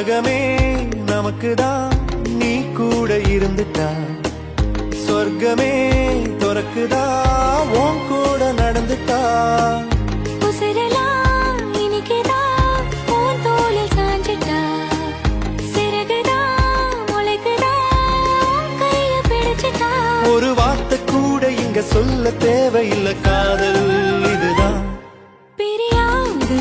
உலகமே நமக்குதான் நீ கூட இருந்துட்டா சொர்க்கமே துறக்குதா உன் கூட நடந்துட்டா உசிரெல்லாம் இனிக்குதான் உன் தோளில் சாஞ்சிட்டா சிறகுதான் முளைக்குதான் கைய பிடிச்சிட்டா ஒரு வார்த்தை கூட இங்க சொல்ல தேவையில்லை காதல் இதுதான் பிரியாது